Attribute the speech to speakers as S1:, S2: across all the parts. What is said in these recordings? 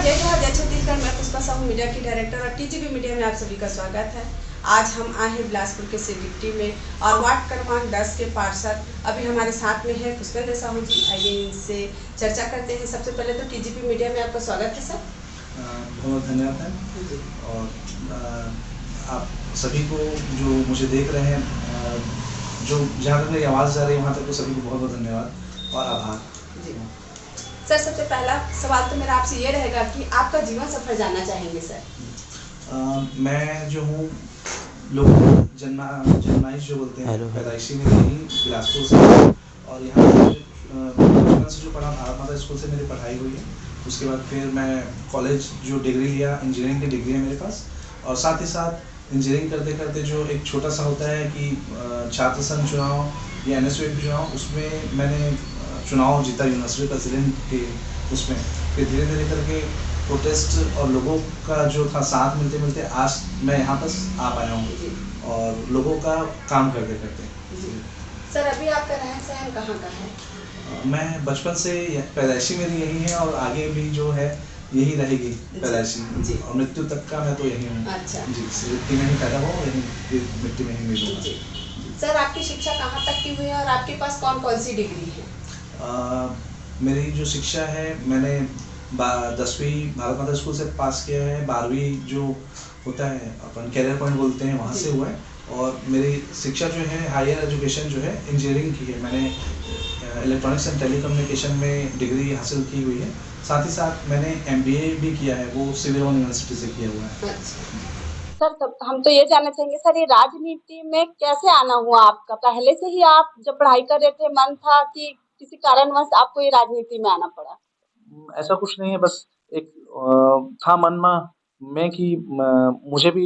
S1: जय जोहार जय छत्तीसगढ़। मैं पुष्पा साहू, मीडिया की डायरेक्टर और टीजीपी मीडिया में आप सभी का स्वागत है। आज हम आए हैं बिलासपुर के सिवडिप्टी में और वार्ड क्रमांक 10 के पार्षद अभी हमारे साथ में है पुष्पेंद्र साहू जी। आइए इनसे चर्चा करते हैं। सबसे पहले तो टीजीपी मीडिया में आपका स्वागत है सर।
S2: बहुत धन्यवाद है। और आप सभी को जो मुझे देख रहे हैं, जो जहाँ तक मेरी आवाज़ जा रही है वहाँ तक तो सभी को बहुत बहुत धन्यवाद और आभार जी।
S1: सर, सबसे पहला सवाल तो मेरा आपसे ये रहेगा कि आपका जीवन सफर जानना चाहेंगे सर।
S2: मैं जो हूँ लोग जन्माइश जो बोलते हैं, पैदाइशी में यहीं बिलासपुर से, और यहाँ बचपन से जो पढ़ा भारत माता स्कूल से मेरी पढ़ाई हुई है। उसके बाद फिर मैं कॉलेज जो डिग्री लिया, इंजीनियरिंग की डिग्री है मेरे पास। और साथ ही साथ इंजीनियरिंग करते करते जो एक छोटा सा होता है कि छात्र संघ चुनाव या NSU के चुनाव, उसमें मैंने चुनाव जीता यूनिवर्सिटी प्रेसिडेंट के उसमें। फिर धीरे धीरे करके प्रोटेस्ट और लोगों का जो था साथ मिलते मिलते आज मैं यहाँ पर आ पाया हूँ और लोगों का काम करते करते।
S1: सर, अभी आपका रहन सहन कहाँ का है?
S2: मैं बचपन से पैदाइशी मेरी यही है और आगे भी जो है यही रहेगी पैदाइशी, और मृत्यु तक का मैं तो यही हूँ।
S1: अच्छा
S2: जी, मिट्टी में ही पैदा हुआ, यही मिट्टी में ही मिलूंगा।
S1: सर, आपकी शिक्षा कहाँ तक की हुई है और आपके पास कौन कौन सी डिग्री है?
S2: मेरी जो शिक्षा है, मैंने 10वीं भारत माता स्कूल से पास किया है। 12वीं जो होता है अपन कैरियर पॉइंट बोलते हैं, वहाँ से हुआ है। और मेरी शिक्षा जो है हायर एजुकेशन जो है इंजीनियरिंग की है। मैंने इलेक्ट्रॉनिक्स एंड टेलीकम्युनिकेशन में डिग्री हासिल की हुई है। साथ ही साथ मैंने MBA भी किया है, वो सिविल यूनिवर्सिटी से किया हुआ है।
S1: सर, हम तो ये जानना चाहेंगे सर, ये राजनीति में कैसे आना हुआ आपका? पहले से ही आप जब पढ़ाई कर रहे थे मन था कि किसी कारणवश आपको ये राजनीति में आना पड़ा?
S2: ऐसा कुछ नहीं है, बस एक था मन में कि मुझे भी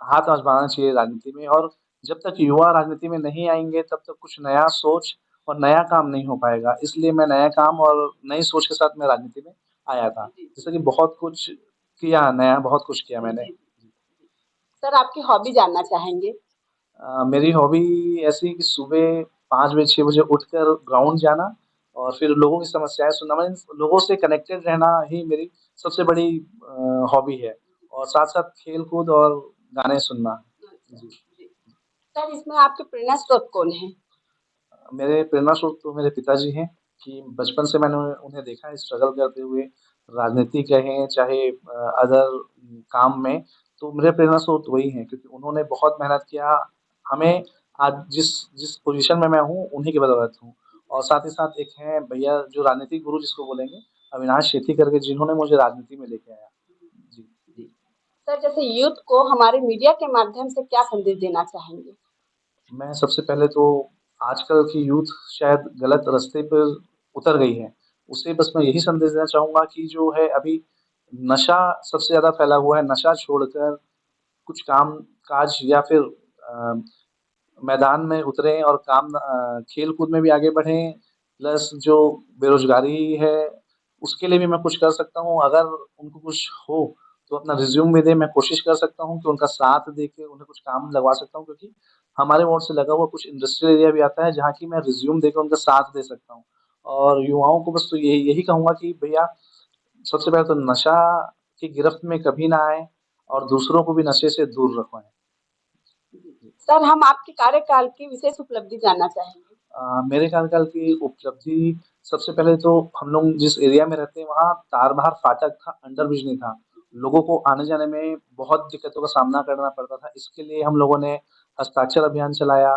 S2: हाथ आजमाना चाहिए राजनीति में। और जब तक युवा राजनीति में नहीं आएंगे तब तक कुछ नया सोच और नया काम नहीं हो पाएगा। इसलिए मैं नया काम और नई सोच के साथ मैं राजनीति में आया था। जैसे कि बहुत कुछ किया, नया बहुत कुछ किया मैंने।
S1: सर, आपकी हॉबी जानना चाहेंगे।
S2: मेरी हॉबी ऐसी कि सुबह 5 बजे 6 बजे उठकर ग्राउंड जाना और फिर लोगों की समस्याएं सुनना, मतलब लोगों से कनेक्टेड रहना ही मेरी सबसे बड़ी हॉबी है। और साथ साथ खेल कूद और गाने सुनना। जी।
S1: सर, इसमें आपके प्रेरणा स्रोत कौन है?
S2: मेरे प्रेरणा स्रोत तो मेरे पिताजी हैं कि बचपन से मैंने उन्हें देखा है स्ट्रगल करते हुए, राजनीति कहें चाहे अदर काम में। तो मेरे प्रेरणा स्रोत वही हैं, क्योंकि उन्होंने बहुत मेहनत किया। हमें आज जिस जिस पोजीशन में मैं हूँ उन्हीं की बदौलत हूँ। और साथ ही साथ एक हैं भैया जो राजनीतिक गुरु जिसको बोलेंगे, अविनाश शेट्टी करके, जिन्होंने मुझे राजनीति में लेके आया। जी।
S1: सर, जैसे यूथ को हमारे मीडिया के माध्यम से क्या संदेश देना चाहेंगे?
S2: मैं सबसे पहले तो आजकल की यूथ शायद गलत रास्ते पर उतर गई है, उसे बस मैं यही संदेश देना चाहूँगा कि जो है अभी नशा सबसे ज़्यादा फैला हुआ है। नशा छोड़कर कुछ काम-काज या फिर अ, मैदान में उतरें और खेल-कूद में भी आगे बढ़ें। प्लस जो बेरोज़गारी है, उसके लिए भी मैं कुछ कर सकता हूँ। अगर उनको कुछ हो तो अपना रिज़्यूम भी दें। मैं कोशिश कर सकता हूँ कि उनका साथ देके उन्हें कुछ काम लगवा सकता हूँ, क्योंकि हमारे वार्ड से लगा हुआ कुछ इंडस्ट्रियल एरिया भी आता है, जहाँ की मैं रिज़्यूम देके उनका साथ दे सकता हूँ। और युवाओं को बस तो यही यही कहूँगा कि भैया, सबसे पहले तो नशा की गिरफ्त में कभी ना आएँ और दूसरों को भी नशे से दूर रखवाएँ।
S1: सर, हम आपके कार्यकाल की विशेष उपलब्धि जानना चाहेंगे।
S2: मेरे कार्यकाल की उपलब्धि, सबसे पहले तो हम लोग जिस एरिया में रहते हैं वहाँ तार-बार फाटक था, अंडर ब्रिज नहीं था। लोगों को आने-जाने में बहुत दिक्कतों का सामना करना पड़ता था। इसके लिए हम लोगों ने हस्ताक्षर अभियान चलाया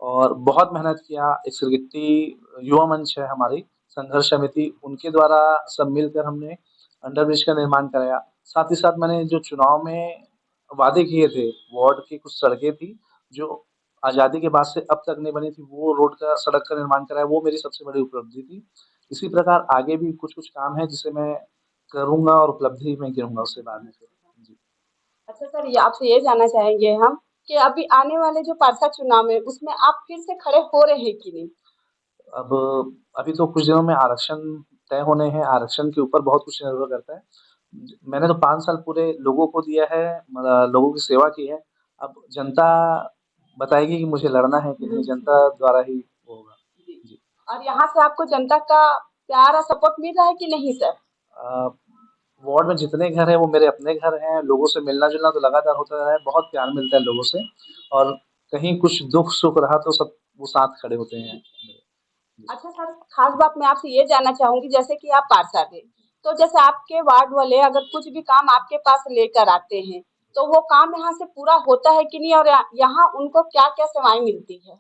S2: और बहुत मेहनत किया। एक सिरगिट्टी युवा मंच है हमारी संघर्ष समिति, उनके द्वारा सब मिलकर हमने अंडर ब्रिज का निर्माण कराया। साथ ही साथ मैंने जो चुनाव में वादे किए थे, वार्ड की कुछ सड़कें थी जो आज़ादी के बाद से अब तक नहीं बनी थी, वो रोड का सड़क का निर्माण कराया, वो मेरी सबसे बड़ी उपलब्धि थी। इसी प्रकार आगे भी कुछ-कुछ काम है जिसे मैं करूँगा और उपलब्धि में गिनूँगा उससे बाद में फिर। जी।
S1: अच्छा सर, ये आपसे ये जानना चाहेंगे हम कि अभी आने वाले जो पार्षद चुनाव है उसमें आप फिर से खड़े हो रहे हैं कि नहीं?
S2: अब अभी तो कुछ दिनों में आरक्षण तय होने हैं, आरक्षण के ऊपर बहुत कुछ निर्भर करता है। मैंने तो 5 साल पूरे लोगों को दिया है, लोगों की सेवा की है। अब जनता बताएगी कि मुझे लड़ना है कि नहीं, जनता द्वारा ही वो होगा। जी।
S1: और यहाँ से आपको जनता का प्यार और सपोर्ट मिल रहा है कि नहीं सर?
S2: वार्ड में जितने घर हैं वो मेरे अपने घर हैं, लोगों से मिलना-जुलना तो लगातार होता रहा है, बहुत प्यार मिलता है लोगों से और कहीं कुछ दुःख-सुख रहा तो सब वो साथ खड़े होते हैं। जी।
S1: अच्छा सर, खास बात मैं आपसे ये जानना चाहूँगी जैसे कि आप पार्षद हैं, तो जैसे आपके वार्ड वाले अगर कुछ भी काम आपके पास लेकर आते हैं, तो वो काम यहाँ से पूरा होता है कि नहीं और यहाँ उनको क्या-क्या सेवाएँ मिलती है?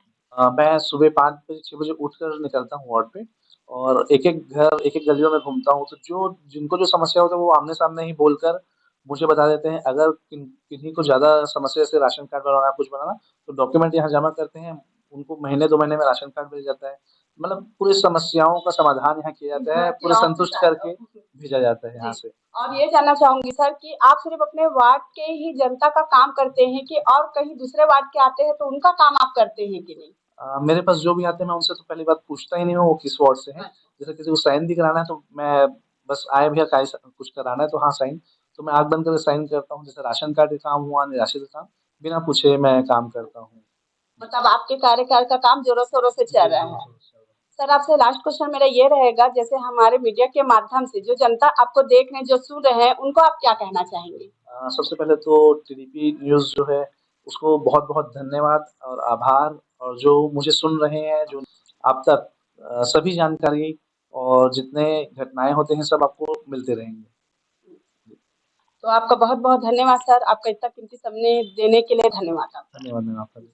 S2: मैं सुबह 5 बजे 6 बजे उठकर निकलता हूँ वार्ड पे और एक-एक घर, एक-एक गलियों में घूमता हूँ, तो जो जिनको जो समस्या होता है वो आमने-सामने ही बोलकर मुझे बता देते हैं। अगर किन्हीं को ज़्यादा समस्या जैसे राशन कार्ड बनवाना है, कुछ बनाना, तो डॉक्यूमेंट यहाँ जमा करते हैं, उनको महीने 2 महीने में राशन कार्ड मिल जाता है। मतलब पूरी समस्याओं का समाधान यहाँ किया जाता है, पूरा संतुष्ट करके भेजा जाता है यहाँ
S1: जी।
S2: से।
S1: और ये जानना चाहूँगी सर कि आप सिर्फ़ अपने वार्ड के ही जनता का काम करते हैं कि और कहीं दूसरे वार्ड के आते हैं तो उनका काम आप करते हैं कि नहीं?
S2: मेरे पास जो भी आते हैं मैं उनसे तो पहली बात पूछता ही नहीं हूँ वो किस वार्ड से हैं। जैसे किसी को साइन भी कराना है तो मैं बस आए भैया काहे स कुछ कराना है तो हाँ साइन, तो मैं आँख बंद करके साइन करता हूँ। जैसे राशन कार्ड का काम हुआ, निराश्रित का काम, बिना पूछे मैं काम करता हूँ।
S1: मतलब आपके कार्यकाल का काम ज़ोरों-शोरों से चल रहा है।
S2: जी।
S1: सर आपसे लास्ट क्वेश्चन मेरा ये रहेगा जैसे हमारे मीडिया के माध्यम से जो जनता आपको देख रहे हैं, जो सुन रहे हैं, उनको आप क्या कहना चाहेंगे?
S2: सबसे पहले तो टीडीपी न्यूज़ जो है उसको बहुत-बहुत धन्यवाद और आभार और जो मुझे सुन रहे हैं, जो आप तक सभी जानकारी और जितने घटनाएँ होते हैं सब आपको मिलते रहेंगे।
S1: तो आपका बहुत-बहुत धन्यवाद सर, आपका इतना कीमती समय देने के लिए धन्यवाद आपका।
S2: धन्यवाद मैम आपका भी।